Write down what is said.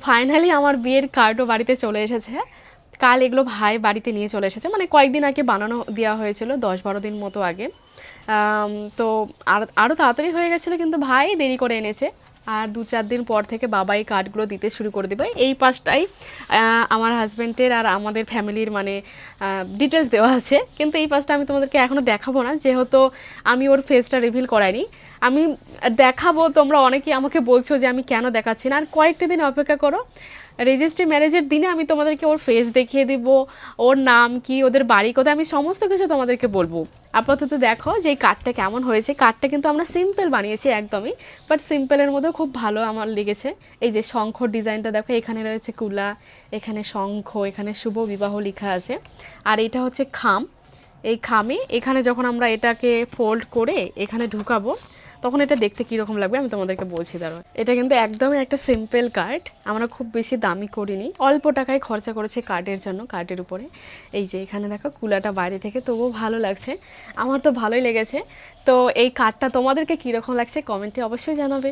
Finally আমার বিয়ের কার্ডও বাড়িতে চলে এসেছে। কাল এগুলো ভাই বাড়িতে নিয়ে চলে এসেছে, মানে কয়েকদিন আগে বানানো দেওয়া হয়েছিল, 10-12 দিন মতো আগে। তো আরও তাড়াতাড়ি হয়ে গেছিলো, কিন্তু ভাই দেরি করে এনেছে। আর 2-4 দিন পর থেকে বাবা এই কার্ডগুলো দিতে শুরু করে দেবে। এই পাশটাই আমার হাজব্যান্ডের আর আমাদের ফ্যামিলির মানে ডিটেলস দেওয়া আছে, কিন্তু এই পাশটা আমি তোমাদেরকে এখনও দেখাবো না, যেহেতু আমি ওর ফেসটা রিভিল করাইনি। আমি দেখাবো, তোমরা অনেকেই আমাকে বলছো যে আমি কেন দেখাচ্ছি না, আর কয়েকটা দিন অপেক্ষা করো। রেজিস্ট্রি ম্যারেজের দিনে আমি তোমাদেরকে ওর ফেস দেখিয়ে দিব, ওর নাম কি, ওদের বাড়ি কোথায়, আমি সমস্ত কিছু তোমাদেরকে বলবো। আপাতত দেখো যে এই কার্ডটা কেমন হয়েছে। কার্ডটা কিন্তু আমরা সিম্পল বানিয়েছি একদমই, বাট সিম্পলের মধ্যেও খুব ভালো আমার লেগেছে। এই যে শঙ্খ ডিজাইনটা দেখো, এখানে রয়েছে কুলা, এখানে শঙ্খ, এখানে শুভ বিবাহ লেখা আছে। আর এটা হচ্ছে খাম। এই খামে এখানে যখন আমরা এটাকে ফোল্ড করে এখানে ঢুকাবো, তখন এটা দেখতে কীরকম লাগবে আমি তোমাদেরকে বলছি। দাঁড়ো, এটা কিন্তু একদমই একটা সিম্পল কার্ড, আমরা খুব বেশি দামি করিনি, অল্প টাকায় খরচা করেছি কার্ডের জন্য, কার্ডের উপরে। এই যে এখানে দেখো কুলাটা বাইরে থেকে, তবুও ভালো লাগছে, আমার তো ভালোই লেগেছে। তো এই কার্ডটা তোমাদেরকে কীরকম লাগছে কমেন্টে অবশ্যই জানাবে।